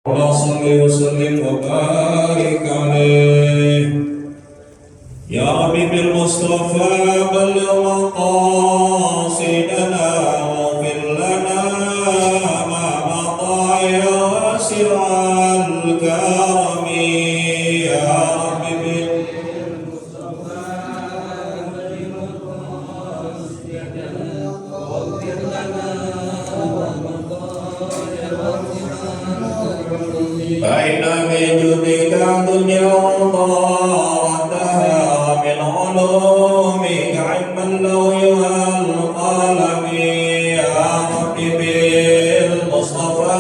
اللهم صل وسلم وبارك عليه يا ربي بالمصطفى بلغ مقاصدنا واغفر لنا ما مضى يا واسع الكرم يا ربي بالمصطفى بلغ مقاصدنا واغفر لنا فإن من جودك الدنيا وضارتها من علومك علم اللوح والقلم يا رب بالمصطفى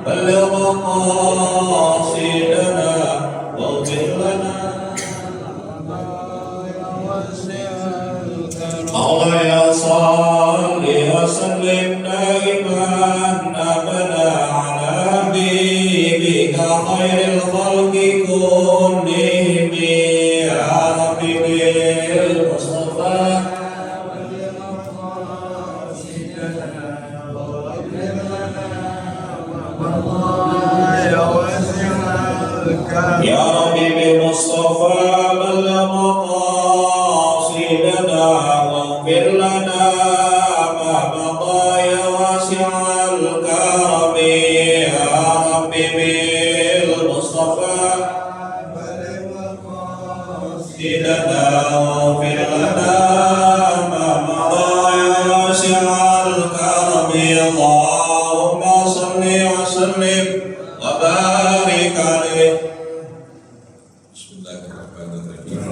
بلغ مقاصدنا واغفر لنا مولاي صل وسلم دائما أبدا على حبيبك خير الخلق كلهم يا رب بالمصطفى يا رب بالمصطفى بلغ مقاصدنا واغفر لنا ما مضى يا واسع الكرم يا رب بالمصطفى بلغ مقاصدنا واغفر لنا ما مضى يا واسع الكرم اللهم صل وسلم وبارك عليه. Bismillahirrahmanirrahim.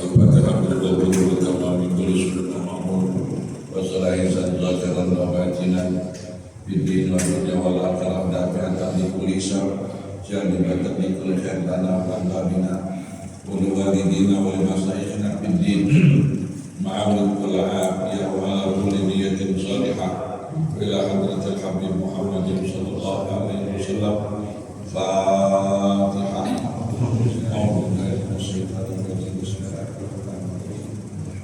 Al-Fatihah berdoa kama min kulli sunnah ma'mur wa salahin sadaqatan wa batinan bid-din wa dunya wal akhirah dafi'an li kulli syarr jalibatan li kulli khair lana wa babina wa li walidina wa li masyayikhina bid-din ma'amil wal afiyah wa ala kulli niyatin salihah ila hadratil habib Muhammadin sallallahu alaihi wasallam. Fatihah.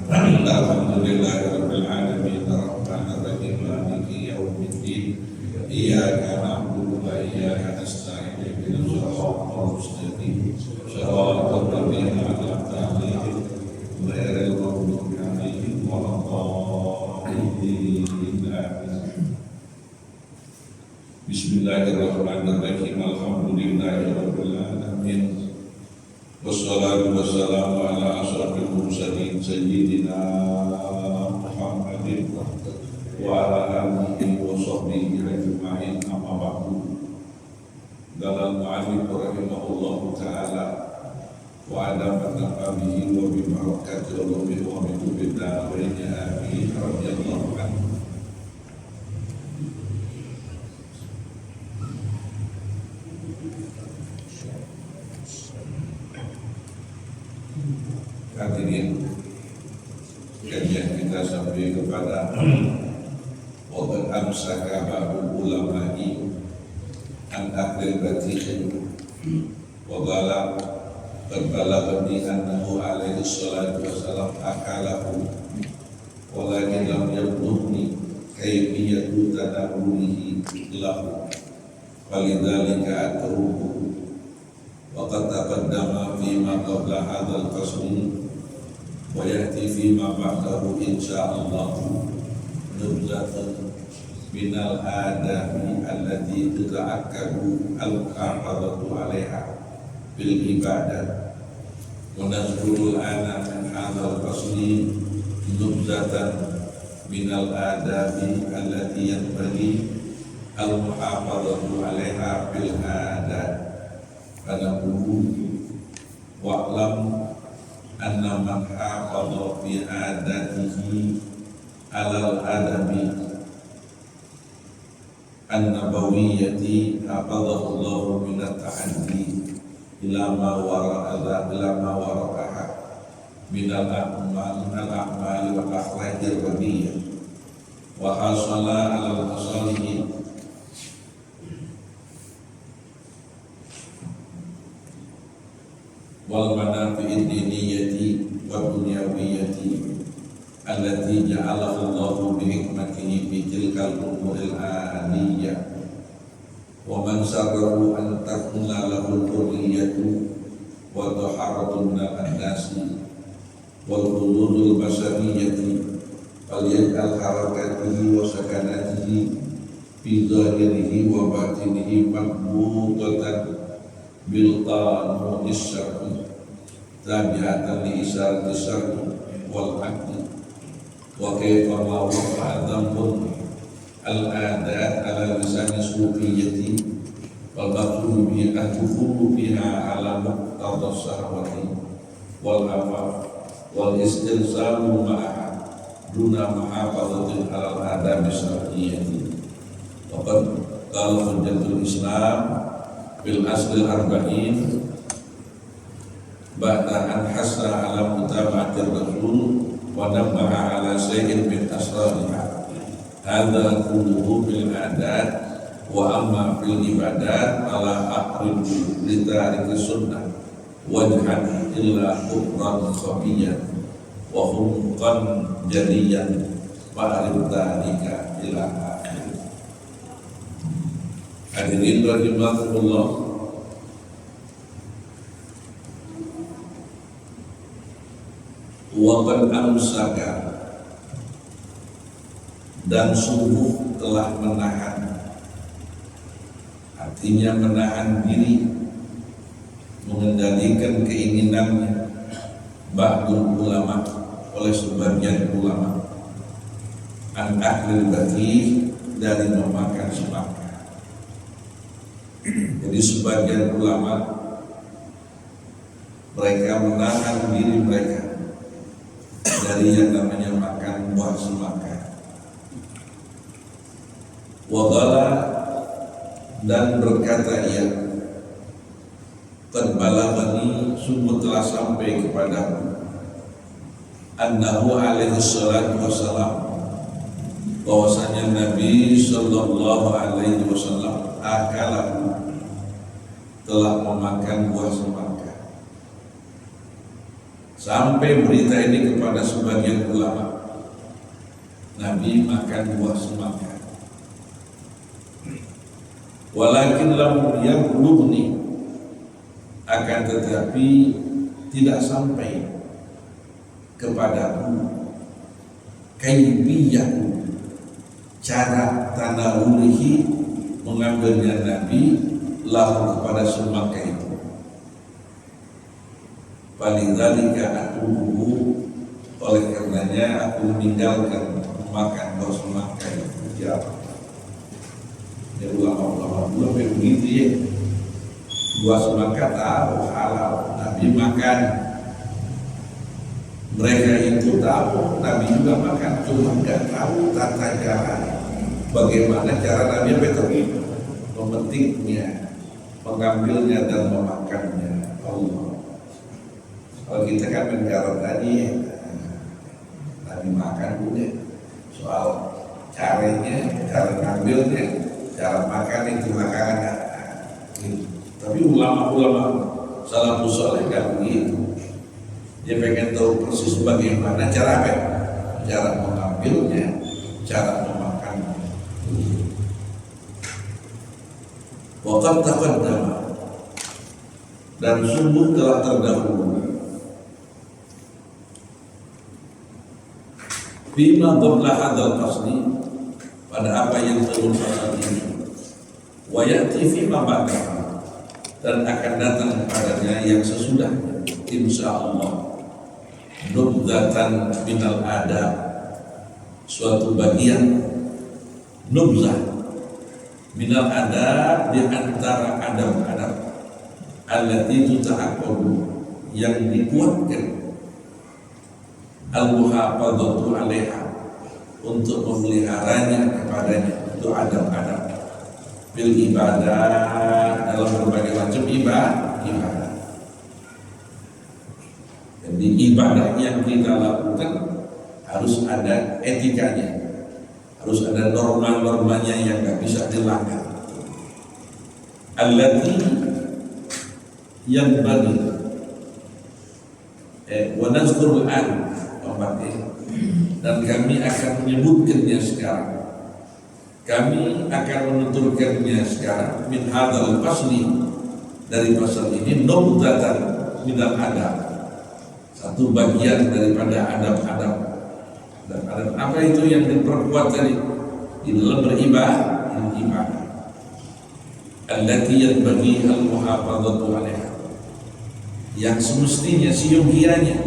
Alhamdulillahirabbil alamin arrahmanir rahim maliki yaumiddin iyyaka na'budu wa iyyaka nasta'in ihdinas siratal mustaqim siratal ladzina an'amta 'alaihim ghairil maghdubi 'alaihim waladdallin. Bismillahirrahmanirrahim. Alhamdulillahirabbil alamin. Wassalatu wassalamu ala asyrafil mursalin sayyidina Muhammadin wa ala alihi wa sahbihi ajma'in, amma ba'du. Dalam mu'alif rahimahullahu ta'ala wa ala matnabihi wa bimarakati wa bi'ubidah wa bi'abihi radiyallahu anhu. Hadirin, kajian kita sampai kepada waqad amsaka ba'dul ulama'i an ahlil batikhin wa qala qad balaghani annahu alaihi salatu wassalam akalahu walakin lam yablughni kayfiyatu tadawulihi lahu walidzalika atruhu wa qad taqaddama fima qabla hadzal fasli wa ya'ti fima ba'dahu insyaallah nubzatun minal adabi allati tata'akkadu al-muhafazatu 'alaiha bil ibadah wa nazkurul ana min hadzal fasli nubzatan minal adabi allati yanbaghi al-muhafazatu 'alaiha bil adat. Fanaqulu wa'lam anna man hafadha fi adatihi alal adabi an-nabawiyyati hafadhahu Allahu min at-ta'addi ila ma wara'aha min al-a'mal wal akhlaqir radiyah wa hasala alal masalihin wal manafi'id diniyati wa dunyawiyyati allati ja'alahu Allahu bi hikmatihi fi tilkal umuril aliyah wa man sarrahu an takuna lahul hurriyatu wa taharratun minal nasi wal hududul basariyati falyaj'al harakatihi wa sakanatihi fi zahirihi wa batinihi maqbutatan bil qanunis syar'i tabi'atan li isarati syar'i wal aqli wa kayfa ma waqa'a dhanbun al-adat ala lisani sufiyyati wal maqsud bi an-dukhulu fiha ala muqtada syahwati wal afaf wal istilzamu ma'aha duna mahafadhatin ala al-adab syar'iyyati. Waqad qala hujjatul Islam bil asl al-arba'in ba'da an hassa ala mutaba'atir rasul wa nabbaha ala syai'in min asrariha. Hadza kulluhu bil adat wa amma fil ibadat ala aqribu li tariki sunnah wajhan illa kufran khafiyan wa humqan jadiyan fa'arif dhalika ila akhir. Hadirin rahimakumullah, wa qad amsaka, dan sungguh telah menahan, artinya menahan diri, mengendalikan keinginannya ba'dul ulama, oleh sebagian ulama, an ahlil bati, dari memakan semangka. Jadi sebagian ulama mereka menahan diri mereka dari yang namanya makan buah semangka. Waqala, dan berkata ia, qad balaghani, sungguh telah sampai kepadaku, annahu alaihi salatu wassalam, bahwasanya Nabi sallallahu alaihi wasallam akalahu, telah memakan buah semangka. Sampai berita ini kepada sebagian ulama, Nabi makan buah semangka. Walakin lam yablugni, akan tetapi tidak sampai kepadaku kaifiyahu, cara tanawulihi, mengambilnya Nabi lahu, kepada semangka itu. Falidzalika atuhu, oleh karenanya aku meninggalkan makan buah semangka itu. Ya, ya ulama-ulama dulu begitu ya, buah semangka tahu halal, Nabi makan. Mereka itu tahu, Nabi juga makan, cuma nggak tahu tata cara, bagaimana cara Nabi itu memetiknya, mengambilnya dan memakannya. Allah. Kalau kita kan menjawab tadi, Nabi makan udah, soal caranya, cara ngambilnya, cara makan itu makanan. Tapi ulama-ulama salafus saleh kan begitu. Dia pengen tahu persis bagaimana cara apa? Cara mengambilnya, cara memakannya. Waqad taqaddama, dan sungguh telah terdahulu, bima qabla hadzal fasli, pada apa yang sebelum fasal ini, wa ya'ti fima ba'dahu, dan akan datang kepadanya yang sesudahnya, insyaallah, nubzatan minal adab, suatu bagian nubzah minal adab, di antara adab-adab allati tuta'aqqabu, yang dikuatkan al-muhafadzatu 'alaiha, untuk memeliharanya kepadanya, itu adab-adab bil ibadah, dalam berbagai macam ibadah. Jadi ibadah yang kita lakukan harus ada etikanya, harus ada norma-normanya yang nggak bisa dilanggar. Allati yang bagi wa nazkurul an, dan kami akan menyebutkannya sekarang. Kami akan menuturkannya sekarang min hadzal fasli, dari pasal ini, nubdatan minal adab, satu bagian daripada adab-adab. Dan adab apa itu yang diperkuat tadi di dalam beribadah? Ibadah allati yanbaghi al-muhafadzatu 'alaiha, yang semestinya siogianya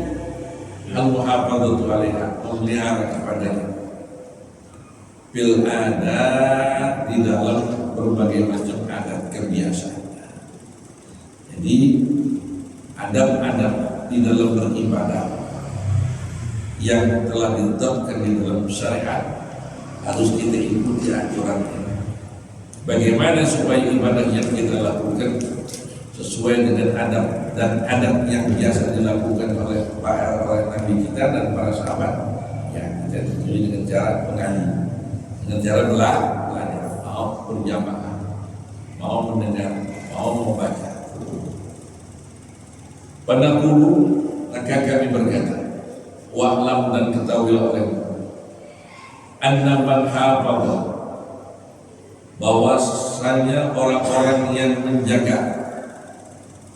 al-muhafadzatu 'alaiha, memelihara kepadanya, bil adat, di dalam berbagai macam adat kebiasaan. Jadi adab-adab di dalam beribadah yang telah ditetapkan di dalam syariat harus kita ikuti aturannya. Bagaimana supaya ibadah yang kita lakukan sesuai dengan adab dan adab yang biasa dilakukan oleh para nabi kita dan para sahabat. Ya, kita tentunya dengan cara mengaji, dengan cara belajar, mau berjamaah, mau mendengar, mau membaca. Pada dulu maka kami berkata, wa'lam, dan ketahuilah olehmu, anna man hafadha, bahwasanya orang-orang yang menjaga,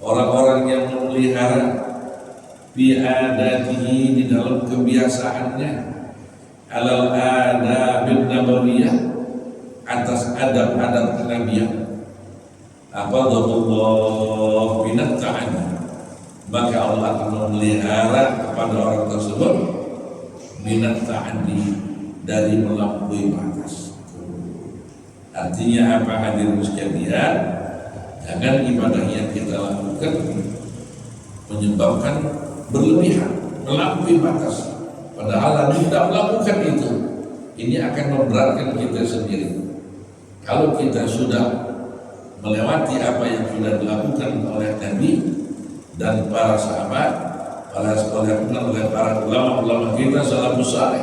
orang-orang yang memelihara bi adatihi, di dalam kebiasaannya, alal adabin nabawiyah, atas adab-adab kenabian, hafadhahullah binat ta'ani, maka Allah akan memelihara kepada orang tersebut minat ta'addi, dari melampaui batas. Artinya apa, hadirin sekalian, jangan ibadah yang kita lakukan menyebabkan berlebihan, melampaui batas. Padahal tidak melakukan itu, ini akan memberatkan kita sendiri. Kalau kita sudah melewati apa yang sudah dilakukan oleh Nabi dan para sahabat, oleh para ulama-ulama kita salafus saleh,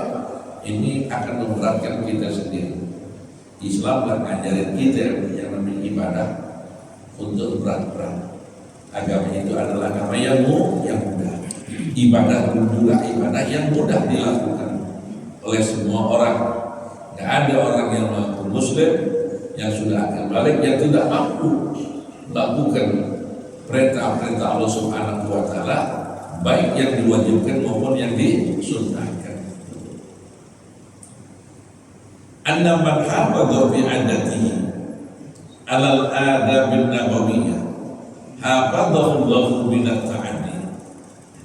ini akan memberatkan kita sendiri. Islam dan ngajarin kita yang namanya ibadah untuk berat-berat. Agama itu adalah agama yang mudah. Ibadah juga ibadah yang mudah dilakukan oleh semua orang. Tidak ada orang yang mengaku muslim yang sudah akil balik yang tidak mampu melakukan perintah-perintah Allah Subhanahu wa taala, baik yang diwajibkan maupun yang disunnahkan. Anna man hafadha fi adatihi alal adabin nabawiyah hafadhahu Allahu minat ta'addi.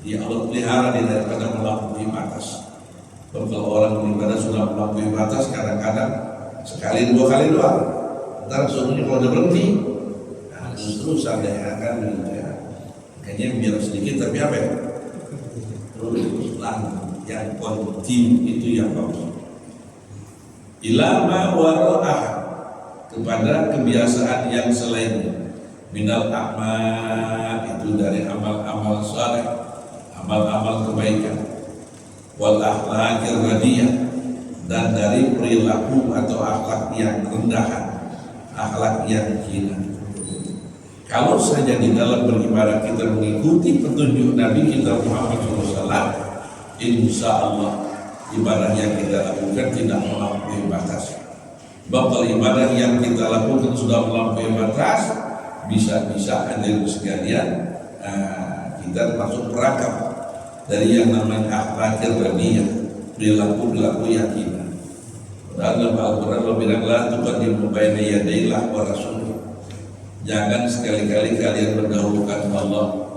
Jadi Allah pelihara dia daripada melampaui batas. Kalau orang beribadah sudah melampaui batas, kadang-kadang sekali dua kali doang, ntar sungguhnya kalau udah berhenti, nah justru saya akan ya, kayaknya biar sedikit tapi apa ya, terus yang kontinu itu yang bagus. Ilama wara'ah, kepada kebiasaan yang selainnya, minal amal, itu dari amal-amal saleh, amal-amal kebaikan, wal akhlaqir radiyah, dan dari perilaku atau akhlak yang rendahan, akhlak yang hina. Kalau saja di dalam beribadah kita mengikuti petunjuk Nabi kita Muhammad SAW, insya Allah ibadah yang kita lakukan tidak melampaui batas. Bakal ibadah yang kita lakukan sudah melampaui batas, bisa-bisa hadirin sekalian, kita masuk perangkap dari yang namanya akhlakir radiyah, perilaku yang hina. Dalam Al-Quran Allah bilang, la tuqaddimu baina yadayillah wa rasulih. Jangan sekali-kali kalian mendahulukan Allah,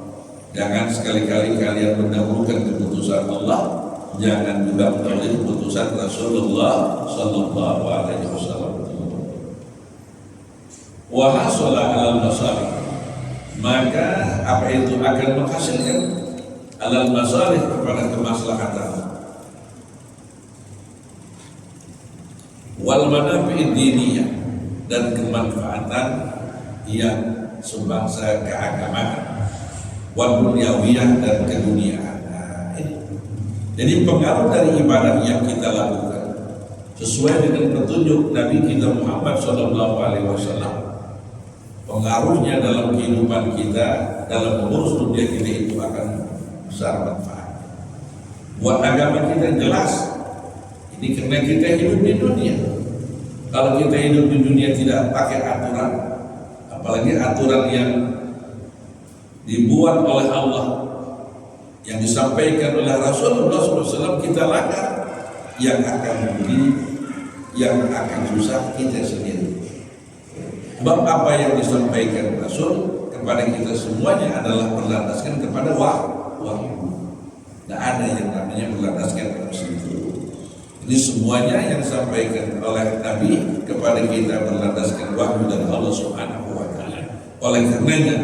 jangan sekali-kali kalian mendahulukan keputusan Allah, jangan juga mendahului keputusan Rasulullah Sallallahu Alaihi Wasallam. Wa hasala alal masalih, maka apa itu akan menghasilkan alal masalih, kepada kemaslahatan, wal manafi' diniyah, dan kemanfaatan yang sebangsa keagamaan, wal dunyawiyah, dan keduniaan. Jadi pengaruh dari ibadah yang kita lakukan sesuai dengan petunjuk Nabi kita Muhammad SAW, pengaruhnya dalam kehidupan kita, dalam mengurus dunia kita itu akan besar manfaat. Buat agama kita jelas, ini karena kita hidup di dunia. Kalau kita hidup di dunia tidak pakai aturan, apalagi aturan yang dibuat oleh Allah, yang disampaikan oleh Rasulullah SAW, kita langgar, yang akan rugi, yang akan susah kita sendiri. Sebab apa yang disampaikan Rasul kepada kita semuanya adalah berlandaskan kepada wahyu. Tidak ada yang namanya berlandaskan kepada situ. Jadi semuanya yang disampaikan oleh Nabi kepada kita berlandaskan wahyu dari Allah Subhanahu wa Ta'ala. Oleh karenanya,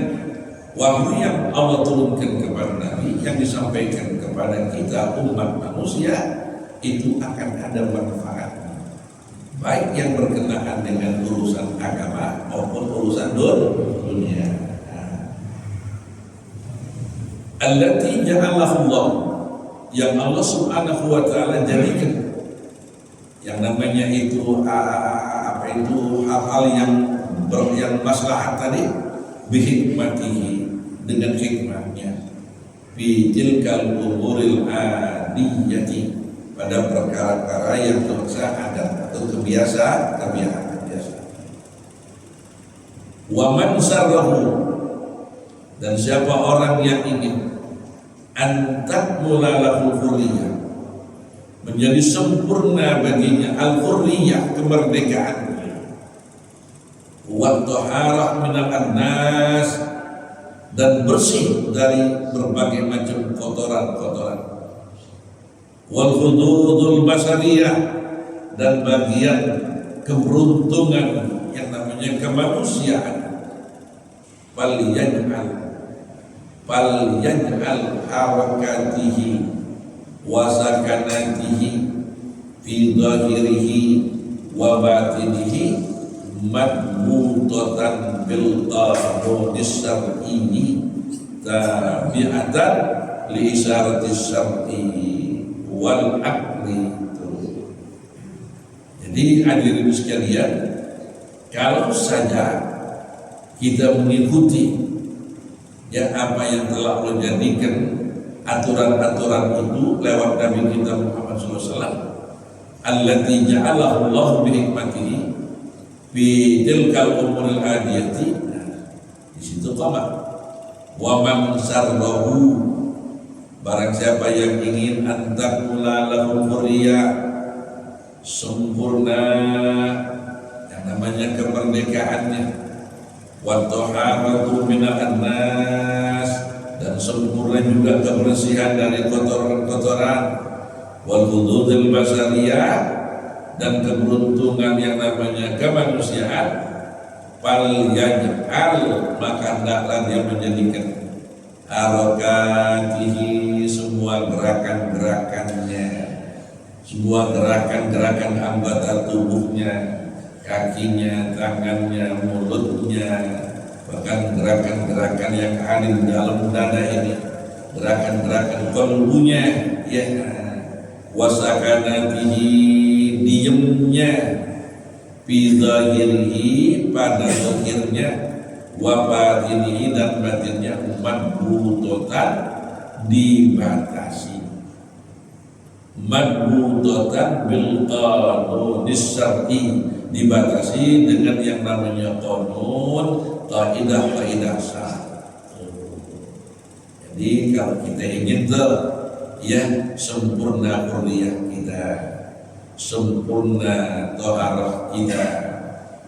wahyu yang Allah turunkan kepada Nabi yang disampaikan kepada kita umat manusia itu akan ada manfaatnya, baik yang berkenaan dengan urusan agama maupun urusan dunia. Allati ja'alahu Allah, yang Allah Subhanahu wa Ta'ala jadikan, yang namanya itu hal-hal yang maslahat tadi, bihikmatihi, dengan hikmahnya, fi tilkal umuril adiyati, pada perkara-perkara yang biasa ada atau kebiasaan. Wa man sarrahu, dan siapa orang yang ingin antakmula lahu hurriyah, menjadi sempurna baginya al-hurriyah, kemerdekaan, wa taharah minal annas, dan bersih dari berbagai macam kotoran-kotoran, wal hududul basariyah, dan bagian keberuntungan yang namanya kemanusiaan, falyan'al harakatihi wa sakanatihi fi dhahirihi wa batinihi madmutatan bil qanunis syar'i tabi'atan li isyaratis syar'i wal aqli. Jadi hadirin sekalian, kalau saja kita mengikuti apa yang telah Allah jadikan aturan-aturan itu lewat Nabi kita Muhammad SAW, allati ja'alahu Allah bihikmatihi fi tilkal umuril adiyati, di situ qamah. Wa man sarrahu, barang siapa yang ingin antakmula lahu hurriyah, sempurna yang namanya kemerdekaannya, wa taharatu minal annas, dan sempurna juga kebersihan dari kotoran-kotoran, wal hududil basariyah, dan keberuntungan yang namanya kemanusiaan, fal yaj'al, maka hendaklah dia menjadikan harakatihi, semua gerakan-gerakannya, semua gerakan-gerakan anggota tubuhnya, kakinya, tangannya, mulutnya, bahkan gerakan-gerakan yang ada di dalam dada ini, gerakan-gerakan kalbunya, ya, wasakanatihi, diamnya, fi zahirihi, pada zahirnya, wa batinihi, dan batinnya, madbutotan, dibatasi, madbutotan bil qanunis syar'i, dibatasi dengan yang namanya qanun, kaidah-kaidah syar'i. Jadi kalau kita ingin sempurna hurriyah kita, sempurna thaharah kita,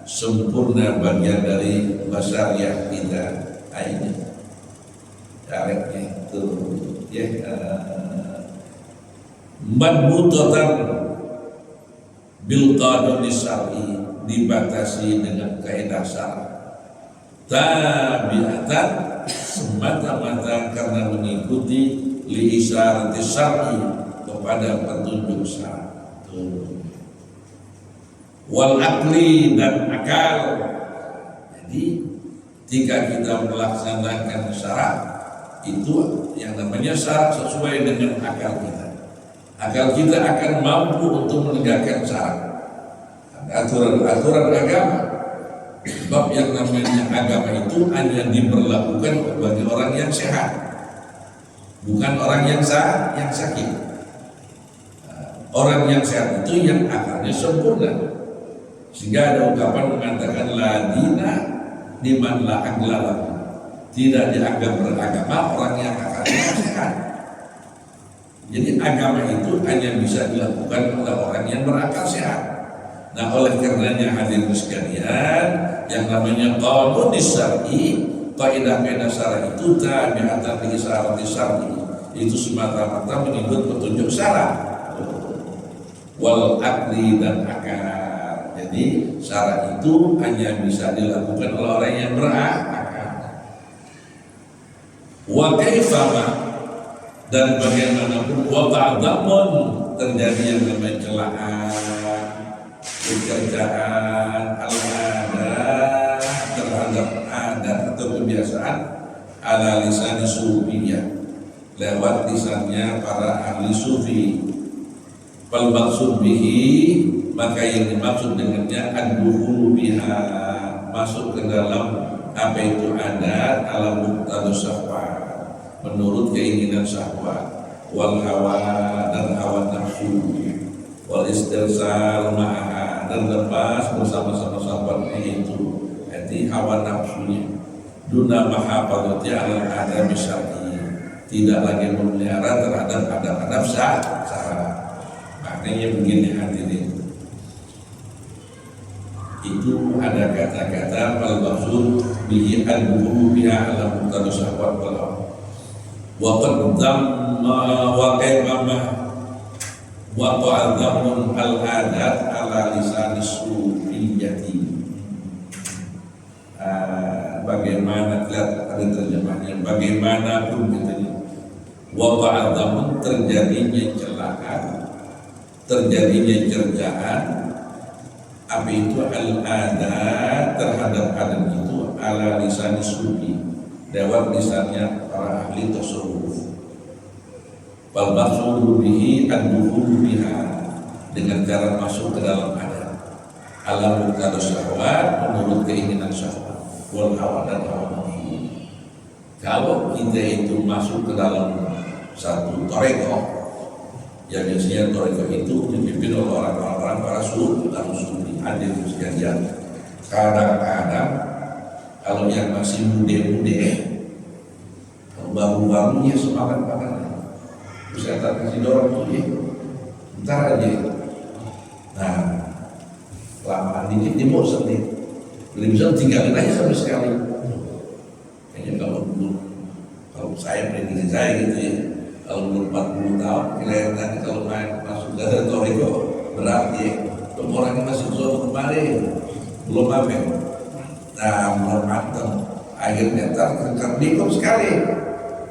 sempurna bagian dari basariyah kita, ini caranya itu madbutatan bil qanunis syar'i, dibatasi dengan kaidah syar'i, tabi'atan, semata-mata karena mengikuti li isyarati syar'i, kepada petunjuk syar'i, wal aqli, dan akal. Jadi jika kita melaksanakan syarat itu yang namanya syarat sesuai dengan akal kita, akal kita akan mampu untuk menegakkan syarat, aturan agama. Sebab yang namanya agama itu hanya diberlakukan bagi orang yang sehat, bukan orang yang sakit. Orang yang sehat itu yang akalnya sempurna. Sehingga ada ungkapan mengatakan la dina liman la aglala, tidak dianggap beragama orang yang akalnya sehat. Jadi agama itu hanya bisa dilakukan oleh orang yang berakal sehat. Nah, oleh karenanya hadirin sekalian, yang namanya qanun syar'i, kaidah-kaidah syar'i itu tabi'atan li isyarat syar'i, itu semata-mata mengikut petunjuk syara' wal aqli dan akal. Jadi syara' itu hanya bisa dilakukan oleh orang yang berakal. Wa kaifama, dan bagaimanapun wa ba'damun, terjadi yang namanya celaan, pekerjaan, al-adat terhadap adat atau kebiasaan ala lisan sufiyah, lewat lisannya para ahli sufi. Fal maksud bihi, maka yang dimaksud dengannya ad-dukhulu biha, masuk ke dalam apa itu adat ala muqtadus syahwat, menurut keinginan syahwat, wal hawa dan hawa nafsu, wal istirsal ma'aha, dan lepas bersama-sama syahwatnya itu, jadi hawa nafsunya, duna mahafadzati ala adab syar'i, tidak lagi memelihara terhadap adab-adab syara'. Maknanya begini hadirin, itu ada kata-kata fal maksud bihi al-bukhulu biha ala muqtadus syahwat wal hawa wa qaddamma wa qaimama wa ta'adzamun al-adat ala lisan sufiyyati. Bagaimana, lihat ada terjemahnya, bagaimanapun gitu, wa ta'adzamun, terjadinya celaan, terjadinya cercaan, apa itu al-adat terhadap adat itu ala lisan sufi, lewat lisannya para ahli tasawuf. Wal maqsudu bihi ad-dukhulu biha, dengan cara masuk ke dalam adat ala muqtadus syahwat, menurut keinginan syahwat, wal hawa dan hawa nafsu. Kalau kita itu masuk ke dalam satu tarekat, yang biasanya tarekat itu dipimpin oleh orang-orang para sufi. Hadir sekalian, kadang-kadang kalau yang masih muda-muda, baru-barunya semangat banget, saya tak kasih dorong tuh ya, ntar aja. Nah, lama dikit dia bosan nih, jadi bisa tinggalin aja sampai sekali. Kayaknya kalau saya prediksi saya gitu ya, kalau umur 40 tahun, kelihatan kalau main masuk ke tarekat berarti ya, orangnya masih suatu kemarin belum apa, nah belum matang, akhirnya terkendikung sekali,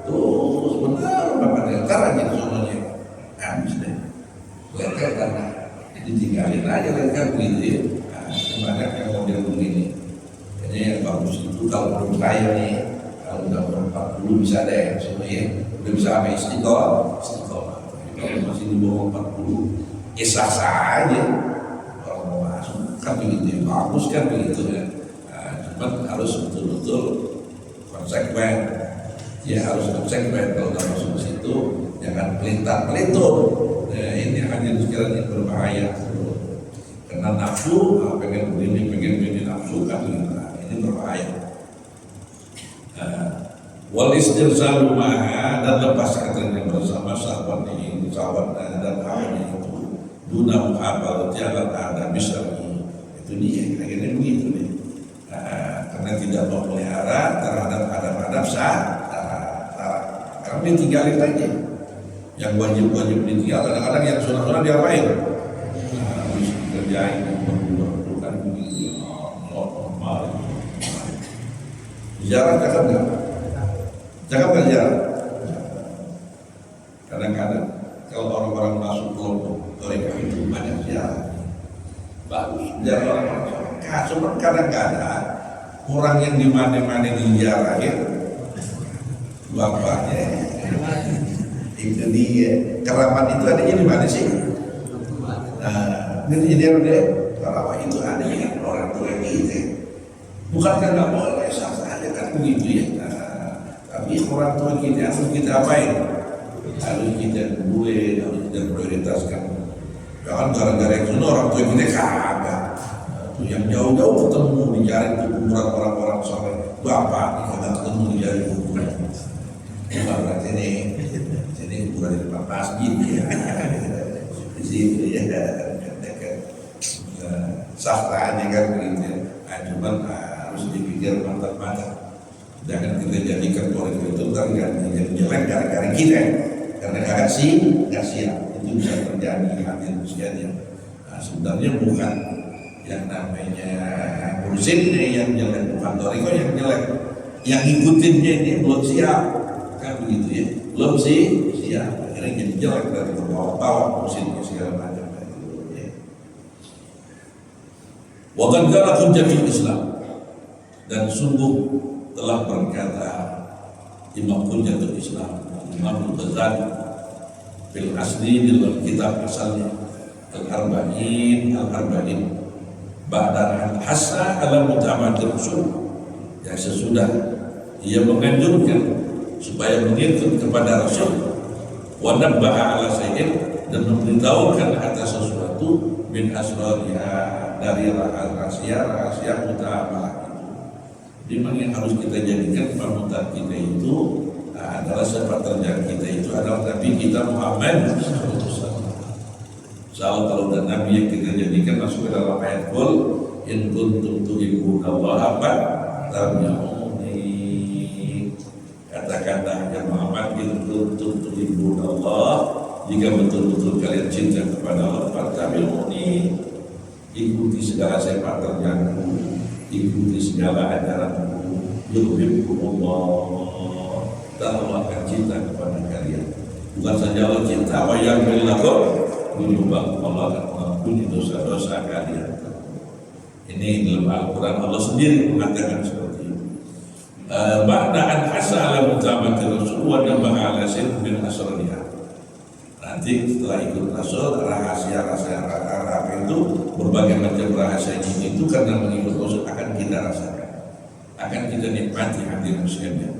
terus bentar ntar aja semuanya habis deh, lihat karena ditinggalin aja lihat begitu ya. Nah, semangat yang model begini, jadi yang bagus itu kalau menurut saya nih, kalau udah umur 40 bisa deh semuanya, udah bisa apa istiqomah. Kalau masih di bawah 40 sah-sah aja. Kan begitu ya, bagus kan begitu ya. Nah, cuma harus betul-betul konsekuen. Ya harus konsekuen, kalau udah masuk ke situ jangan pelintar-pelintur. Nah, ini hanya sekiranya berbahaya. Karena nafsu, pengen begini nafsu kan ini berbahaya. Wal istirsalu maha, dan lepas katanya bersama sahabat ini, sahabat dan awalnya itu duna muhabbat jalan ada bisa. Itu dia, akhirnya begitu nih. Karena tidak memelihara terhadap adab-adab karena ditinggalin aja. Yang wajib-wajib ditinggal, kadang-kadang yang sunah-sunah diapain? Habis kerjain, bukan begitu. Normal. Jarang cakap nggak? Cakap nggak jarang? Kadang-kadang kalau orang-orang masuk kelompok mereka itu banyak jarang. Bagus, dari orang-orang cuma kadang-kadang orang yang dimana-mana dijarahin bapaknya itu dia, keramat itu adanya di mana sih? Nah, ini jadi dia keramat itu adanya orang tua kita, bukan karena boleh sah saja kan begitu ya. Nah, tapi orang tua kita harus kita apain? Harus kita harus kita prioritaskan. Jangan gara-gara itu orang tua kita kagak. Yang jauh-jauh ketemu dicari kuburan orang-orang soleh. Bapak ini kagak ketemu dicari kuburan. Bukan berarti ini kuburan di depan masjid ya. Di situ ya. Sahranya kan begitu. Cuman harus dipikir mantap-mantap. Jangan kita jadikan orang itu jadi jelek gara-gara kita. Karena kagak siap. Itu bisa terjadi hadir usianya. Sebenarnya bukan yang namanya muridnya yang jelek, bukan toriko yang jelek, yang ngikutinnya ini belum siap, kan begitu ya, belum siap, akhirnya jadi jelek dari bawa-bawa muridnya segala macam itu. Ya. Wa qad qala hujjatul Islam, dan sungguh telah berkata Imam Hujjatul Islam, Imam Ghazali fil asli dalam kitab asalnya Al-Arba'in ba'da hasa ala mutamatir Rasul, yang sesudah ia menganjurkan supaya mengikut kepada Rasul, wa nabbaha ala sayyid, dan memberitahukan atas sesuatu min asrariha, dari rahasia utama itu. Dimana yang harus kita jadikan panutan kita itu adalah sepaterjang kita itu adalah Nabi kita Muhammad SAW. Kalau dan Nabi yang kita jadikan masuk ke dalam ayat Qul in kuntum tuhibbunallaha fattabi'uni. Kata-kata yang Muhammad, in kuntum tuhibbunallah, jika betul-betul kalian cinta kepada Allah, fattabi'uni, ikuti segala sepak terjangku, ikuti segala ajaranku, yuhibbukumullah, dan Allah akan cinta kepada kalian. Bukan saja Allah cinta, wa yaghfir lakum, menyumbang Allah akan mengampuni dosa-dosa kalian. Ini dalam Al-Quran Allah sendiri mengatakan seperti itu. Ba'da'an hasa ala mutamati Rasul wa nabaha ala sayyid bin asraniha. Nanti setelah ikut Rasul, rahasia itu, berbagai macam rahasia itu karena mengikut Rasul akan kita rasakan, akan kita nikmati hadir muslimnya.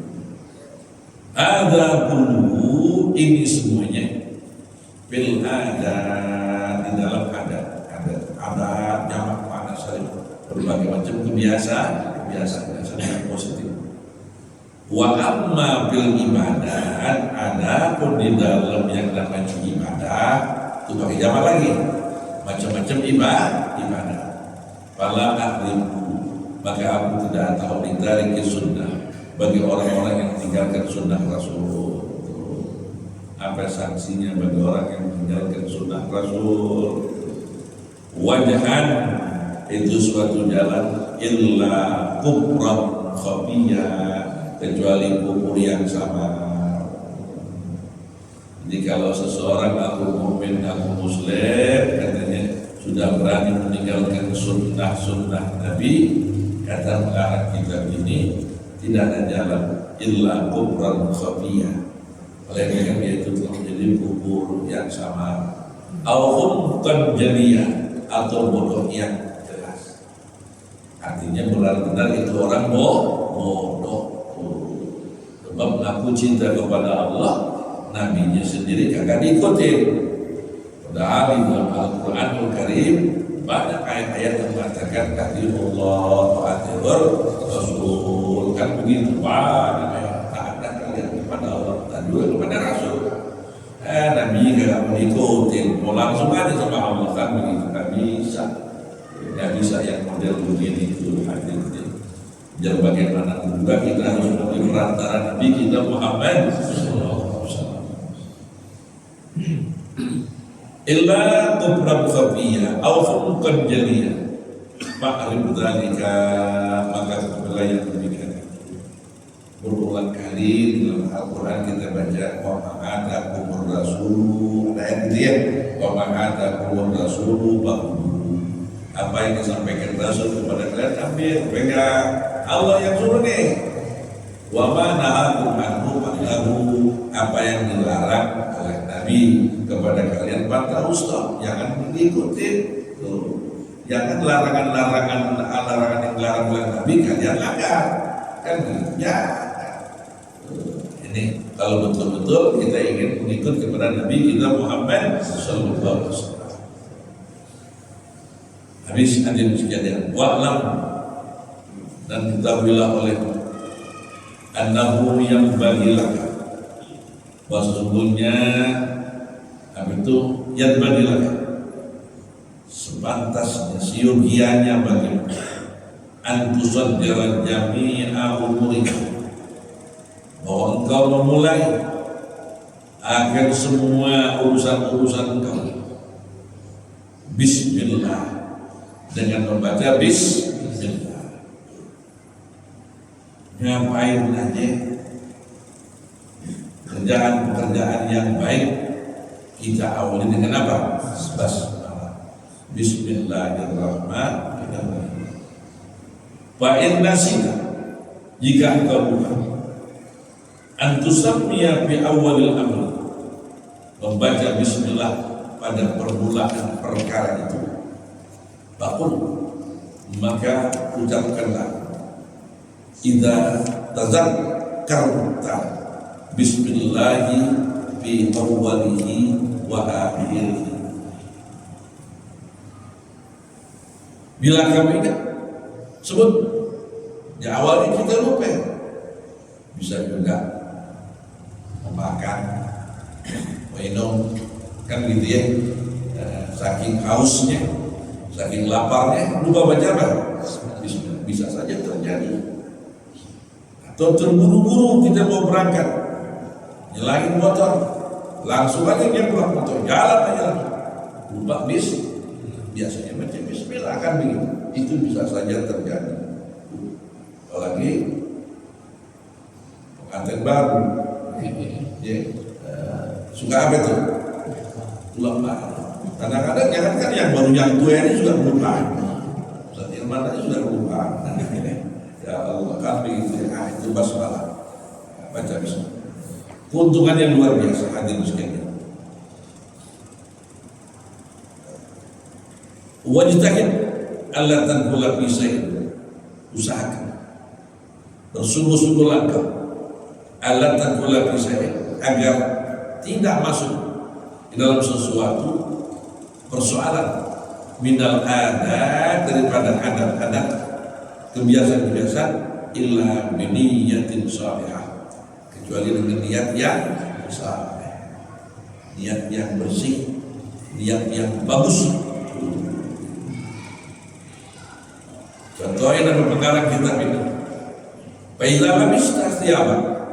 Ada puluh ini semuanya bil ada di dalam adat jamak makna saling berbagai macam kebiasaan yang positif. Wa amma bil ibadat, ada pun di dalam yang namanya ibadah itu pakai jamak lagi, macam-macam ibadah. Fala a'rifu, maka aku tidak tahu dari sunnah bagi orang-orang yang tinggalkan sunnah Rasul. Apa sanksinya bagi orang yang meninggalkan sunnah Rasul? Wajahan, itu suatu jalan, illa kufran khafiyah, kecuali kufur yang samar. Jadi kalau seseorang aku mukmin, aku muslim, katanya sudah berani meninggalkan sunnah Nabi, kata mengarang kitab ini, tidak ada jalan illa kufran khafiyah, oleh karena itu telah menjadi kufur yang samar, auhumkan jaliyah, atau bodoh yang jelas. Artinya benar-benar itu orang bodoh. Sebab aku cinta kepada Allah, Nabi-Nya sendiri kagak diikutin. Padahal di dalam Al-Quranul Karim banyak ayat-ayat yang mengatakan Allah ta'atir Rasul, kan begitu banyak ayat taatlah kalian kepada Allah dan juga kepada Rasul. Nabi gak mau ikutin, mau langsung aja sama Allah, kan begitu. Gak bisa yang model begini itu hadir. Jadi bagaimana juga kita harus menjadi perantara Nabi kita Muhammad illa kufran khafiyah aw khuluqan jaliyah fa'rif dzalika, maka kebelayan demikian berulang kali dalam Al-Quran kita baca wa ma'atakumur rasulu, ayat gitu ya, wa ma'atakumur rasulu ba'du, apa yang disampaikan Rasul kepada kalian ambil, pegang. Allah yang suruh nih. Wa ma nahakum anhu fa'lahu, apa yang dilarang oleh Nabi kepada kalian pada ustaz, jangan diikuti. Jangan larangan yang dilarang oleh Nabi kalian langgar. Kan ya. Ini kalau betul-betul kita ingin mengikut kepada Nabi kita Muhammad sallallahu alaihi wasallam. Hadis hadirin sekalian, wa'lam, dan ketahuilah oleh annahu yang bagilah bahwa sesungguhnya itu yang bagilah sepantasnya siogianya bagi antusan jalan jami'a umurika, bahwa engkau memulai akan semua urusan-urusan engkau bismillah, dengan membaca bismillah. Ngapain aja kerjaan-pekerjaan yang baik kita awali dengan apa? Basmalah. Bismillahirrahmanirrahim. Fa in nasita, jika engkau lupa antusammiya fi awalil amr, membaca bismillah pada permulaan perkara itu, bakul, maka ucapkanlah idza tazakkarta bismillahi fi awwalihi wa akhirihi. Bila kamu ingat, sebut di awalnya kita lupa, bisa juga makan, minum, kan gitu ya, saking hausnya, saking laparnya, lupa baca apa? Bisa saja terjadi. Atau terburu-buru kita mau berangkat, nyalain motor, langsung aja dia pulang motor, jalan aja, lupa biasanya baca bismillah kan begitu. Itu bisa saja terjadi. Apalagi pengantin baru, ya, suka apa tuh? Lupa. Kadang-kadang jangan kan yang baru yang tua ini sudah lupa. Ustaz Irman tadi sudah lupa. Ya Allah, kan begitu. Ah, itu basmalah. Baca bismillah. Keuntungan yang luar biasa hadirin sekalian. Wajtahid alla tanqula fi syai'in. Usahakan. Bersungguh-sungguh langkah alla tanqula fi syai'in, agar tidak masuk di dalam sesuatu persoalan minal adat, daripada adat-adat, kebiasaan-kebiasaan, illa biniyatin salihah, kecuali dengan niat yang saleh, niat yang bersih, niat yang bagus. Contohnya dalam pengarang kitab ini, Faiza labista thiyaba,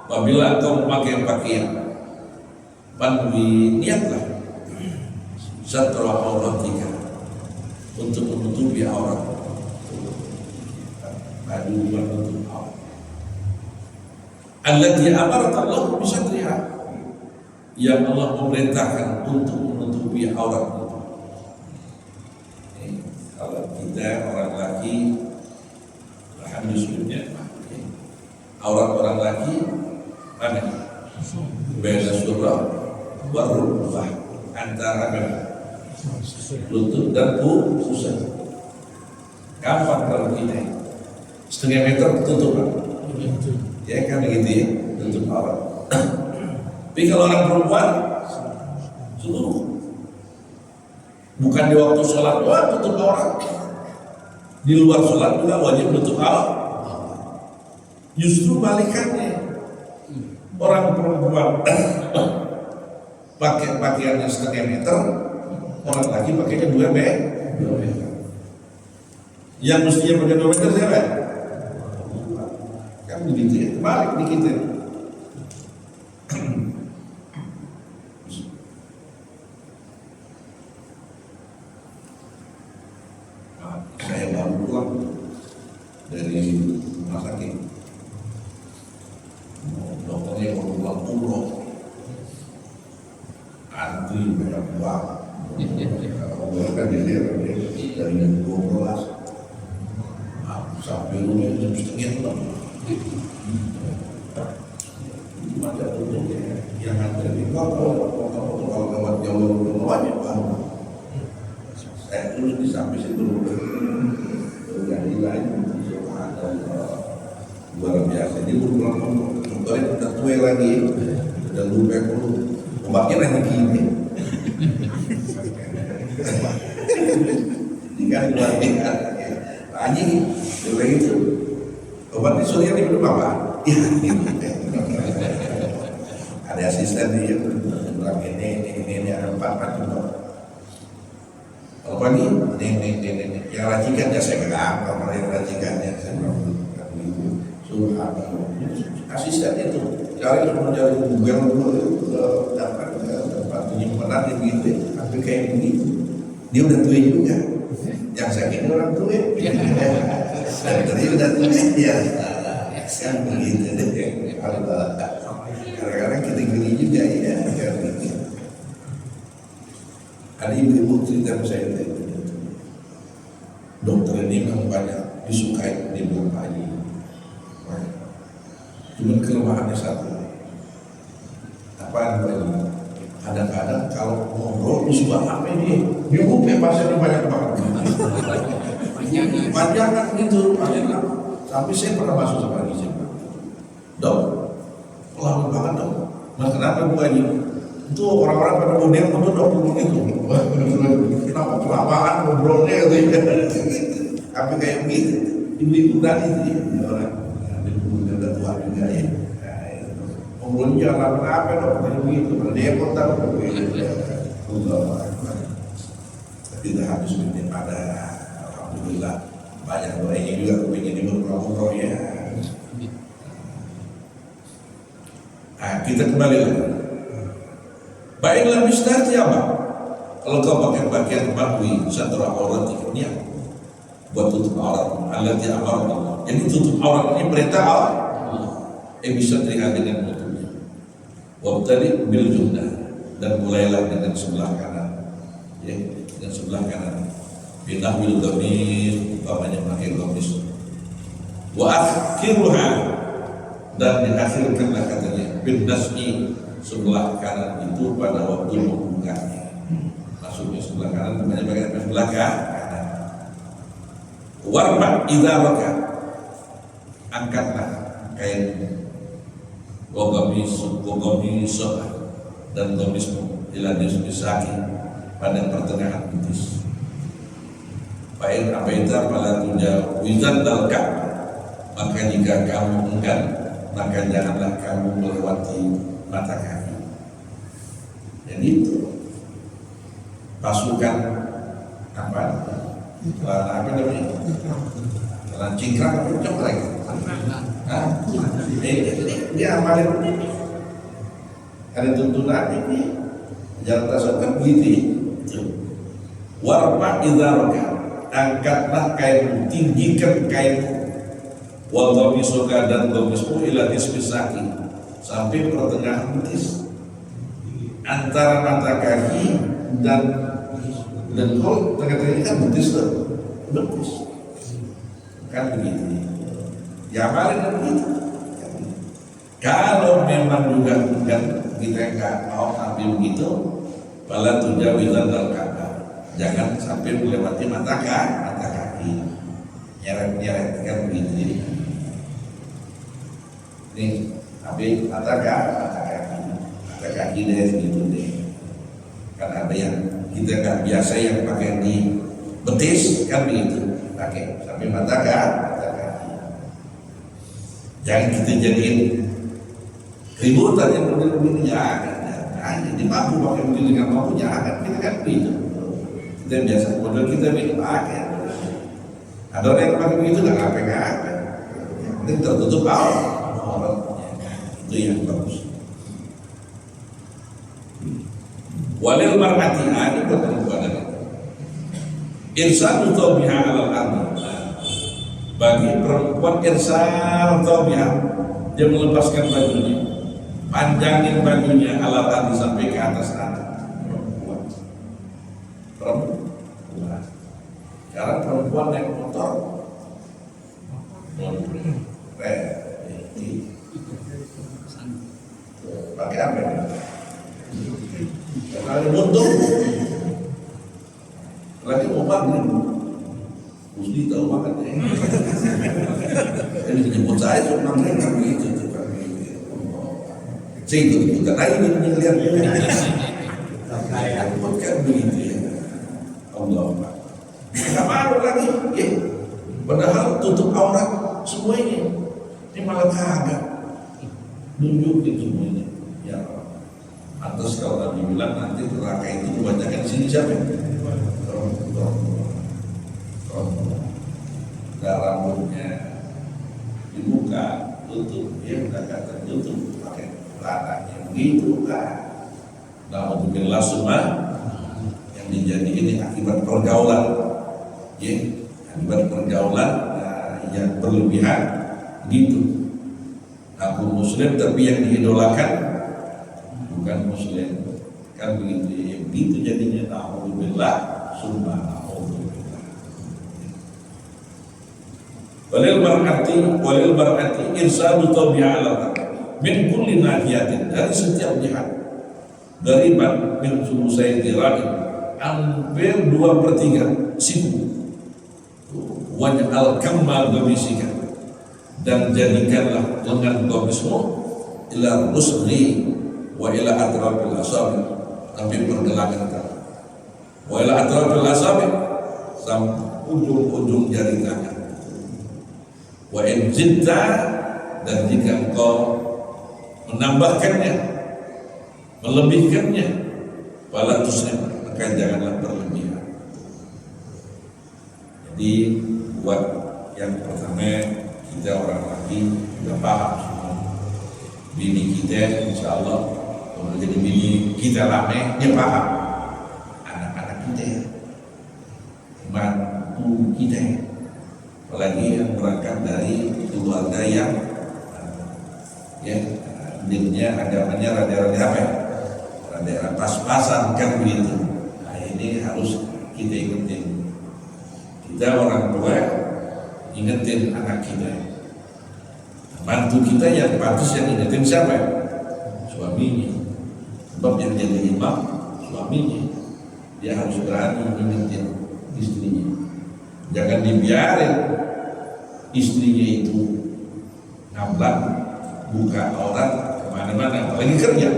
apabila kau memakai pakaian, panwi niatlah setelah auratika, untuk menutupi aurat, baju menutup aurat. Allati amaraka Allah bisatriha, yang Allah memerintahkan untuk menutupi aurat itu. Kalau kita orang laki, alhamdulillah, aurat orang laki mana? Beda surah warubah, antara lutut dan pusat. Kapan kalau kita setengah meter tutup, ya kan begitu ya, tutup aurat. Tapi kalau orang perempuan seluruh, bukan di waktu sholat doang tutup aurat, di luar sholat juga wajib tutup aurat. Justru balikannya, orang perempuan pakai pakaiannya setengah meter, orang lagi pakainya 2 meter. Yang mestinya pakai 2 meter siapa? Kan begitu ya, balik di kita. Saya baru pulang dari rumah sakit. Dokternya mau pulang umroh, antri banyak banget. Kalau kan di daerah dari jam 12 sampai rumah jam 5:30. Macam itu yang ada di kalau lewat jalur wajib baru. Saya terus di samping situ dari lain luar biasa. Jadi pulang motornya kita tuai lagi, udah lupa dulu obatnya lagi gini. Ini kan luar biasa. Anjing bilang itu obat surya diminum apa? Ya, ada asisten dia bilang ini ada 4 juga. Kalau pagi ini yang racikannya saya kagak apa, yang racikannya saya bilang suruh apa? Asisten itu cari Google dulu dapat penyimpanan yang gitu, tapi kayak begitu dia udah tua juga. Yang sakit orang tua, dari udah tua ya, kan begitu deh. Kadang-kadang kita gini juga ya. Ada ibu-ibu cerita saya itu, dokter ini memang banyak disukai di bulan pagi. Cuma kelemahannya satu, apa namanya? Kadang-kadang kalau ngobrol suka apa ini? Dia bukan pasien banyak banget. Panjangan gitu, panjangan. Sampai saya pernah masuk sama dia. Dok, lama banget dok. Mas kenapa Bu Haji? Itu orang-orang pada model betul dok itu. Kenapa kelamaan ngobrolnya gitu? Tapi kayak begitu, ibu-ibu tadi itu orang. Ibu udah tua juga ya. Ngobrolnya jangan apa-apa dok, kayak begitu. Dia kontak begitu. Tidak habis menit pada alhamdulillah banyak doanya juga pengen diberumroh ya. Nah, kita kembali lagi. Baiklah mistati apa? Kalau kau pakai pakaian bakwi satu aurat ini buat tutup aurat. Allah tidak Allah. Jadi tutup aurat ini perintah Allah. Bisa terlihat dengan bentuknya. Wabtadi bil jumlah dan mulailah dengan sebelah kanan. Ya, dengan sebelah kanan. Binahwil gamis, umpamanya pakai gamis. Wa akhiruha dan diakhirkanlah katanya bin nas'i sebelah kanan itu pada waktu membukanya. Maksudnya sebelah kanan namanya bagian sebelah kanan. Warfa idzaraka, angkatlah kain gogamis dan gomismu ila nisbisaki pada pertengahan betis. Baik apa itu pada tujuan wizan dalka, maka jika kamu enggan maka janganlah kamu melewati mata kaki. Jadi itu pasukan apa namanya? Cingkrang apa cok lagi? Dia amalin ada tuntunan ini jalan tasawuf begitu. Warfa idzaraka, angkatlah kainmu, tinggikan kainmu. Wal ghamisuka dan gamismu ila nisbisaki sampai pertengahan betis antara mata kaki dan kalau tengah-tengah kan betis tuh betis kan begitu ya paling begitu. Kalau memang juga kan kita nggak mau ambil begitu bala tujawizan al-Ka'bah, jangan sampai melewati mata kaki nyeret kan begitu. Nih, tapi mata kaki deh gitu deh. Kan ada yang kita nggak biasa yang pakai di betis kan begitu, pakai sampai mata kaki. Jangan kita jadiin ributan yang begini jangan. Jadi mampu pakai begini dengan mampu jangan, kita kan begitu. Kita biasa model kita begitu pakai. Ada orang yang pakai begitu nggak apa-apa. Yang penting tertutup aurat. Itu yang bagus. Walil mar'ati ini buat perempuan itu. Irsal tawbiha alal ardi. Bagi perempuan irsal tawbiha, dia melepaskan bajunya, panjangin bajunya alal ardi sampai ke atas tanah. Perempuan. Sekarang perempuan naik motor. Pakai apa ya? Kalau motor lagi mau bangun mesti tahu makannya. Ini jemput saya sebenarnya kan begitu. Saya ikut lagi ini lihat. Bukan begitu ya. Allah. malu lagi, ya. Padahal tutup aurat semuanya. Ini malah kagak nunjukin semuanya. Ya, atas kalau Nabi bilang nanti neraka itu kebanyakan sini siapa? Nggak rambutnya dibuka, tutup, ya udah kata tutup pakai ladanya begitu kan. Nah, untuk semua yang dijadiin akibat pergaulan, ya, akibat pergaulan yang berlebihan gitu. Aku muslim tapi yang diidolakan bukan muslim, kan begitu ya, begitu jadinya. Alhamdulillah, subhanallah. Walil mar'ati irsadu tabi'ala min kulli nahiyatin, dari setiap jihad, gariban min sulusai dira'in, hampir 2/3 siku, waj'al kamma gamisika, dan jadikanlah lengan gamismu ila rusli wa ila atrafil asabi, sampai pergelangan tangan, wa ila atrafil asabi, sampai ujung-ujung jari tangan. Wa in zidta, dan jika engkau menambahkannya, melebihkannya, fala tusrif, maka janganlah berlebihan. Jadi buat yang pertama, kita orang laki sudah paham semua. Bini kita insya Allah kalau jadi bini kita lama, dia paham. Anak-anak kita, mantu kita, apalagi yang berangkat dari keluarga yang ya dinnya agamanya rada-rada apa ya, rada pas-pasan kan begitu. Nah, ini harus kita ingetin. Kita orang tua ingetin anak kita, mantu kita yang pantas yang ingetin siapa? Suaminya. Sebab yang jadi imam suaminya, dia harus berani ingetin istrinya. Jangan dibiarin istrinya itu ngablak, buka aurat kemana-mana, apalagi kerja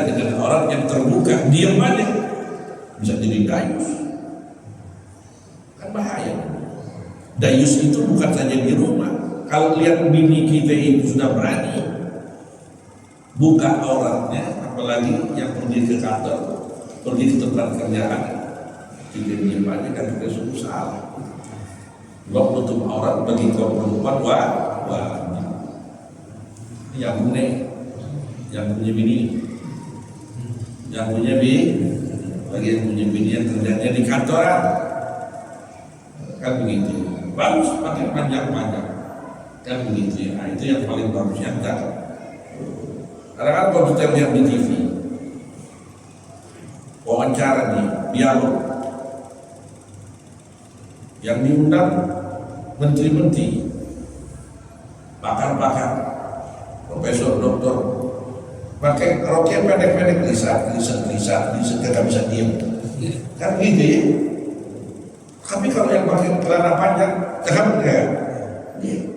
dengan orang yang terbuka, diam aja, bisa jadi dayus, kan bahaya. Dayus itu bukan saja di rumah. Kalau lihat bini kita itu sudah berani buka auratnya, apalagi yang pergi ke kantor, pergi ke tempat kerjaan, tidak diam aja, kan kita sungguh salah. Sebab tutup aurat bagi kaum perempuan wajib. Yang punya bini, yang punya bini, bagi yang punya bini yang kerjanya di kantoran, kan begitu. Bagus pakai panjang-panjang, kan begitu ya. Nah, itu yang paling bagus yang tak. Kadang-kadang kalau kita lihat di TV, wawancara nih, dialog, yang diundang menteri-menteri, pakar-pakar, profesor, doktor, pakai roknya pendek-pendek, lisan, tidak bisa diam, kan gitu ya. Tapi kalau yang pakai celana panjang, jangan kayak,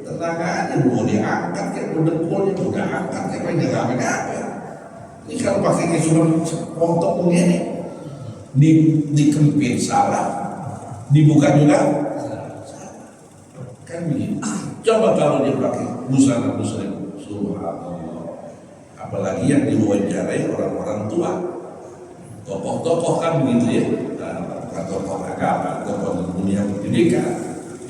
tenang aja, mau diangkat, kayak dengkulnya udah angkat, kayak jangan apa. Ini kalau pakainya cuma potong begini, dikempit salah, dibuka juga kan begini. Coba kalau dia pakai busana muslim, subhanallah. Apalagi yang diwawancarai orang-orang tua, tokoh-tokoh kan begitu ya, tokoh agama, tokoh dunia pendidikan,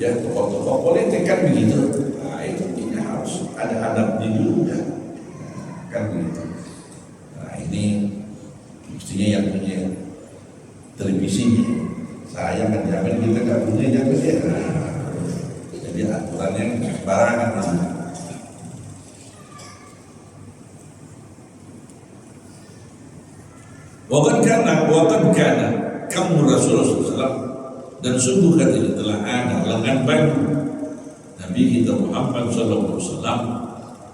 ya tokoh-tokoh politik kan begitu. Nah itu ini harus ada adabnya juga, kan begitu. Nah ini mestinya yang punya televisinya. Saya menjamin kita nggak punya yang ya. Jadi aturannya sembarangan. Wakad kana kamu Rasulullah SAW, dan sungguh katanya telah ada lengan baju Nabi kita Muhammad SAW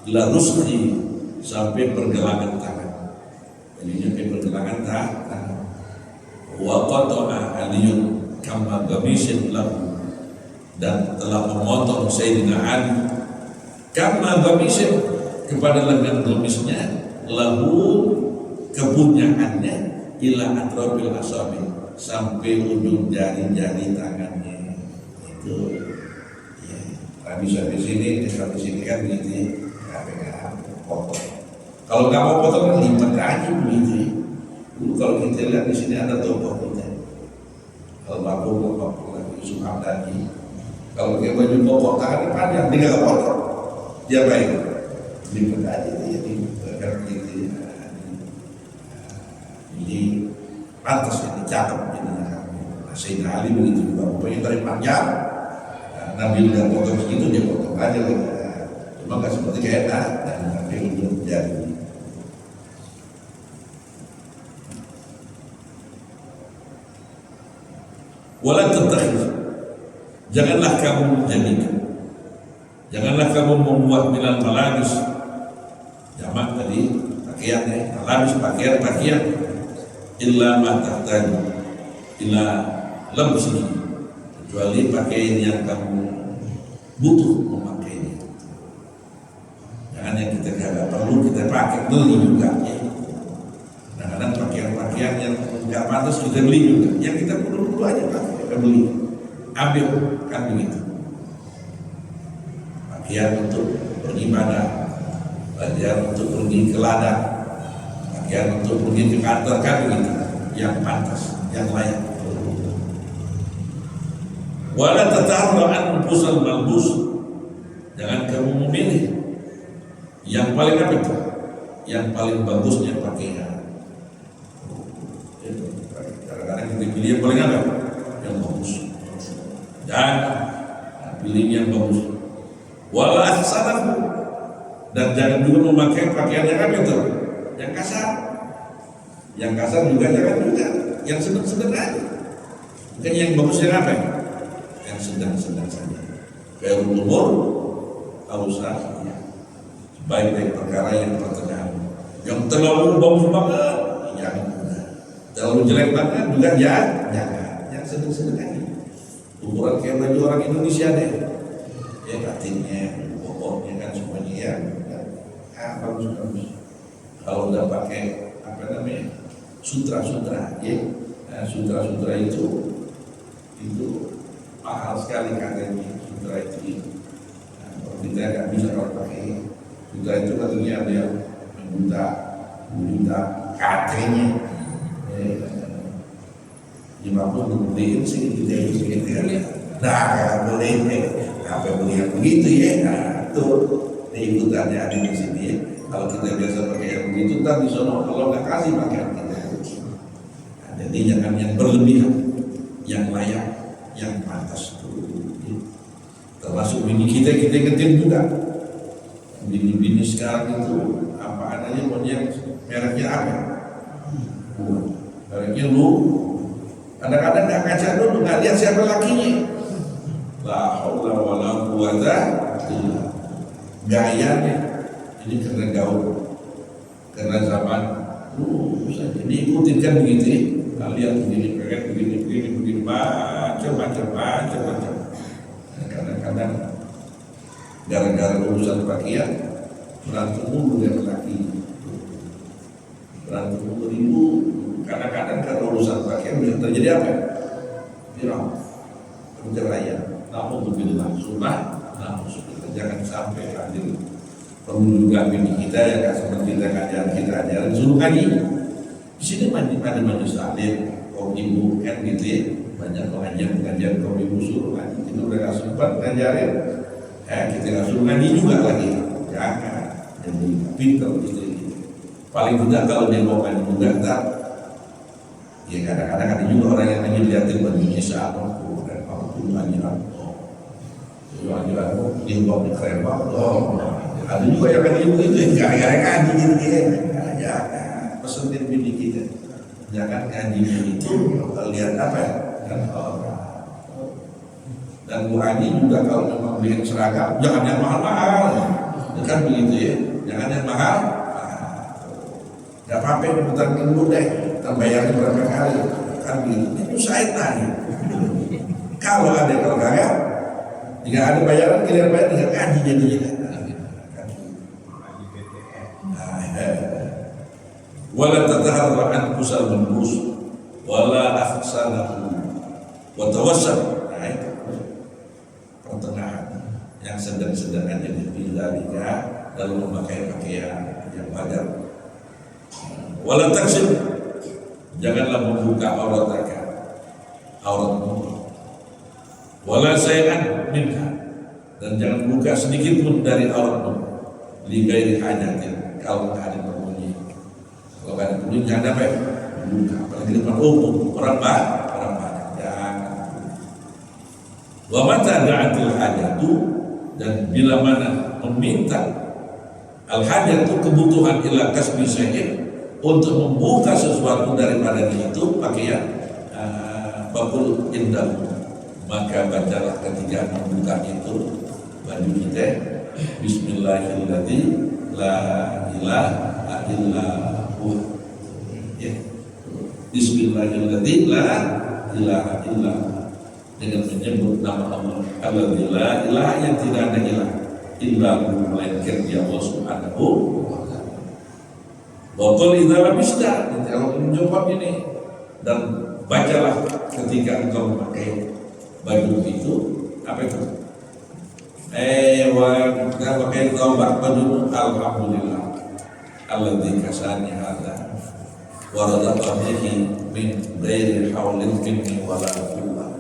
ila rusli, sampai pergelangan tangan. Jadi sampai pergelangan tangan. Wa qata'a Aliyun kama gamisin lahu, dan telah memotong Sayyidina Ali kama gamisin, kepada lengan gamisnya, lahu, kepunyaannya, ila atrafil asabi, sampai ujung jari-jari tangannya itu ya. Habis sini, di sini kan gitu ya, pegang potong. Kalau nggak mau potong kan lipat aja begitu ya. Dulu kalau kita lihat di sini ada tokoh kita, Al-Mahfuz Yusuf Hamdani. Kalau pakai baju koko tangannya panjang, dia nggak potong, dia baik lipat aja dia pegang gitu ya. Jadi pantas ini cakep jadinya kami. Sayyidina Ali begitu juga, pokoknya dari panjang. Nabi udah potong segitu dia potong aja lah. Cuma nggak seperti kayak dan Nabi udah jadi. Wala tattakhidh, janganlah kamu menjadikan, janganlah kamu membuat minal malabis, jamak tadi pakaian ya, malabis pakaian illa ma tahtaju illa labsihi, kecuali pakaian yang kamu butuh memakainya. Jangan yang kita kagak perlu kita pakai, beli juga ya. Kadang-kadang pakaian-pakaian yang nggak pantas kita beli juga, yang kita perlu aja pakai, kita beli, ambil, kan begitu. Pakaian untuk beribadah, pakaian untuk pergi ke ladang, pakaian untuk pergi ke kantor, kan begitu, yang pantas, yang layak. Wala tatarra'an pusal malbus, jangan kamu memilih yang paling apa itu, yang paling bagusnya pakaian. Kadang-kadang kita pilih yang paling apa? Yang bagus. Dan pilih yang bagus. Wala ahsanahu, dan jangan juga memakai pakaian yang apa itu? Yang kasar. Yang kasar juga jangan juga. Yang sedang-sedang aja. Bukan yang bagus yang apa? Yang sedang-sedang saja. Kayak umur, ausah. Baik-baik perkara yang pertengahan. Yang terlalu bagus banget, jangan. Terlalu jelek banget juga jangan. Yang sedang-sedang aja. Ukuran kayak baju orang Indonesia deh. Ya katinnya, pokoknya kan semuanya ya. Bagus-bagus. Kalau udah pakai apa namanya? Sutra-sutra, ya. Nah, sutra-sutra itu mahal sekali katanya. Sutra itu. Nah, kita nggak bisa kalau pakai sutra itu katanya ada yang juta katanya. 50 beliin sih gitu ya. Nah, boleh apa beli yang begitu ya. Nah, tuh ikutannya ada di sini ya. Kalau kita biasa pakai yang begitu, tak di sono kalau nggak kasih pakaian kita. Nah, jadi jangan yang berlebihan, yang layak, yang pantas tuh. Termasuk bini kita ingetin juga. Bini-bini sekarang itu apa adanya, pokoknya mereknya apa? Mereknya lu. Kadang-kadang nggak ngaca dulu, nggak lihat siapa lakinya. La haula wala quwata illa gayanya. Ini karena gaul, karena zaman. Bisa jadi ikutin kan begitu ya. Nah, lihat begini, begini, macam. Kadang-kadang gara-gara urusan pakaian berantem mulu dengan laki. Berantem mulu ribu. Kadang-kadang karena urusan pakaian bisa terjadi apa? Viral, perceraian. Namun begitu sunnah, jangan sampai hadir. Perlu juga bini kita yang nggak seperti kita ajaran suruh ngaji. Di sini ada majelis taklim, kaum ibu kan gitu ya, banyak pengajian kaum ibu suruh ngaji. Kita udah nggak sempat ngajarin, kita nggak suruh ngaji juga lagi. Jangan, jadi pintar gitu. Paling tidak kalau dia mau ngaji juga tak. Ya kadang-kadang ada juga orang yang hanya lihatin bajunya seaku dan waktu ajaran. Dia bawa keren banget. Ada juga yang kan ibu itu gara-gara ngaji gitu ya. Pesenin bini kita, jangan ngaji itu lihat apa ya? Dan Bu Haji juga kalau memang beli seragam, jangan yang mahal-mahal, kan begitu ya. Jangan yang mahal. Gak apa-apa putar dulu deh, terbayarnya berapa kali, kan begitu. Itu saya tanya. Kalau kagak, jika ada bayaran kalian bayar dengan ngaji jadinya. Wala tataharra'an kusal menbus wala ahsanahu wa tawassal. Nah, itu pertengahan yang sedang-sedang aja bila dalam memakai pakaian yang wajar. Wala taksib, janganlah membuka auratnya, auratmu. Wala say'an minha, dan jangan buka sedikit pun dari auratmu. Li ghairi hajatin, kalau nggak ada perlunya. Kalau nggak ada perlunya jangan apa ya? Buka, apalagi di depan umum orang banyak, jangan. Wa mata da'atil hajatu, dan bila mana meminta al-hajat itu kebutuhan ila kasbi syai'in, untuk membuka sesuatu daripada itu pakaian, bakul indah, maka bacalah ketika membuka itu baju kita, Bismillahirrahmanirrahim, la ilaha illa hu, ya. Bismillahirrahmanirrahim, la ilaha illa hu, dengan menyebut nama Allah, alladzi la ilaha, yang tidak ada ilah illa hu, melainkan dia Allah Subhanahu wa ta'ala. Wa idza labista, kalau menjawab ini, dan bacalah ketika engkau memakai baju itu, apa itu? Kita pakai baju alhamdulillah alladzi kasani hadza wa razaqani min ghairi haulin minni wala quwwah.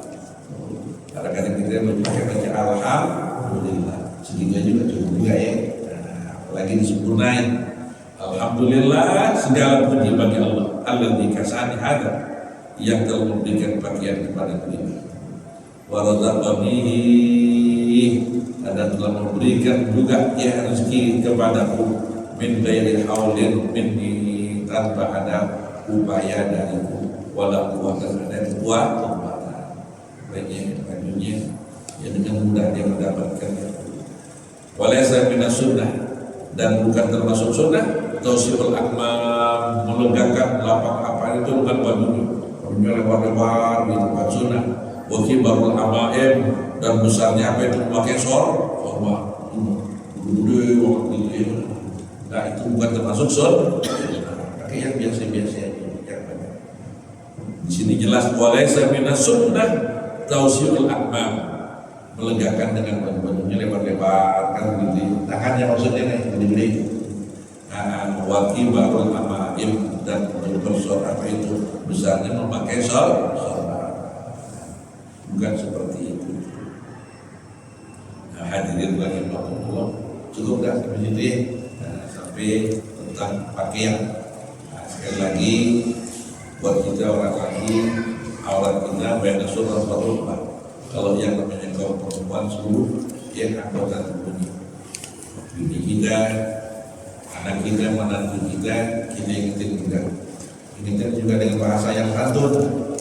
Kadang-kadang kita pakai baju alhamdulillah, sedikit juga cukup juga ya. Apalagi disempurnain. Alhamdulillah, segala puji bagi Allah, alladzi kasani hadza, yang telah memberikan pakaian kepada kita, wa razaqani, dan telah memberikan juga ya rezeki kepadaku, min ghairi haulin minni, tanpa ada upaya dariku, wala quwwata, dan kekuatan baiknya bajunya ya dengan mudah dia mendapatkan. Walaysa minas sunnah, dan bukan termasuk sunnah tausiul akmam, melegakan lapak apa itu bukan bajunya lebar-lebar di tempat sunnah. Wa kibarul amaim, dan besarnya apa itu memakai sorban gede waktu itu. Nah, itu bukan termasuk sunnah, pakai yang biasa-biasa aja. Di sini jelas walaysa minas sunnah tausiul akmam, melegakan dengan baju-bajunya lebar-lebar kan gitu. Tangannya maksudnya nih gede-gede. Waki barul amaim, dan bersor apa itu besarnya memakai sorban, bukan seperti itu. Nah, hadirin rahimahullah, cukup dah sampai situ ya. Sampai tentang pakaian. Nah, sekali lagi buat kita orang laki, aurat kita beda surah berubah. Kalau yang namanya kaum perempuan seluruh ya anggota tubuhnya, bini kita, anak kita, menantu kita ingetin juga. Ingetin juga dengan bahasa yang santun,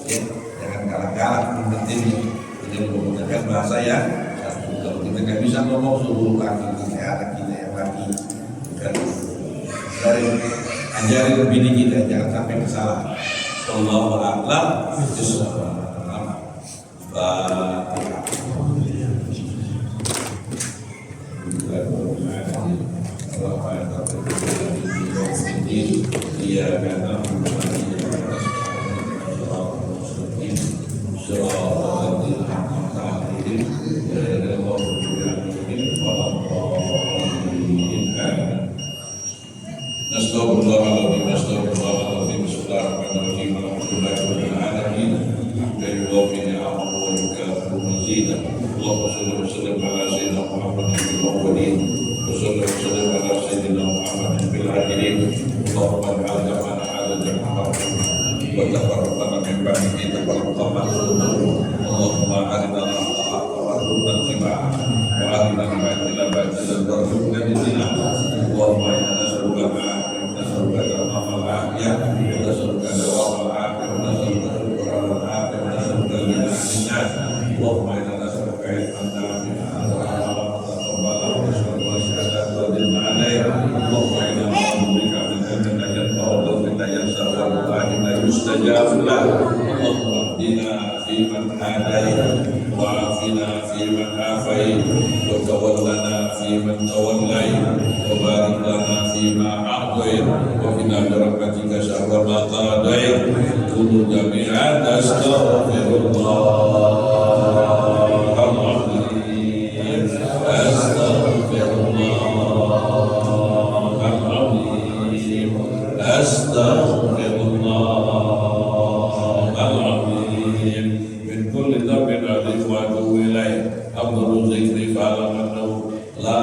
ya, jangan galak-galak ingetinnya, dengan menggunakan bahasa yang santun. Kalau kita nggak bisa ngomong seluruh laki kita, anak kita yang laki, bukan dari ajarin bini kita jangan sampai kesalahan. Wallahu a'lam bishawab. qulu jami'an astaghfirullahaladzim astaghfirullahaladzim astaghfirullahaladzim min kulli dhanbin adzim wa atubu ilaih afdalu dzikri fa'lam annahu la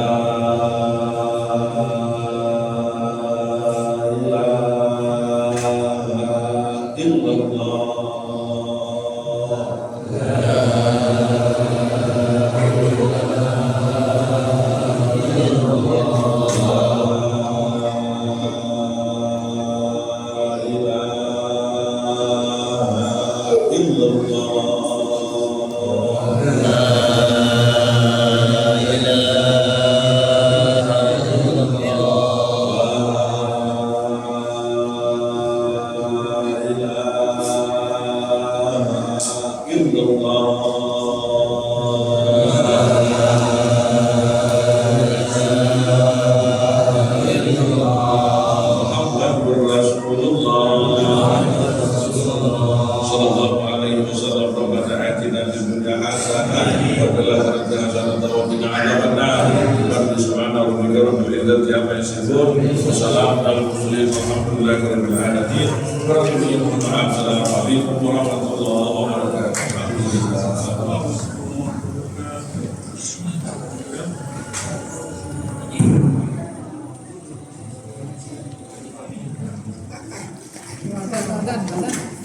Assalamualaikum warahmatullahi wabarakatuh. Makan.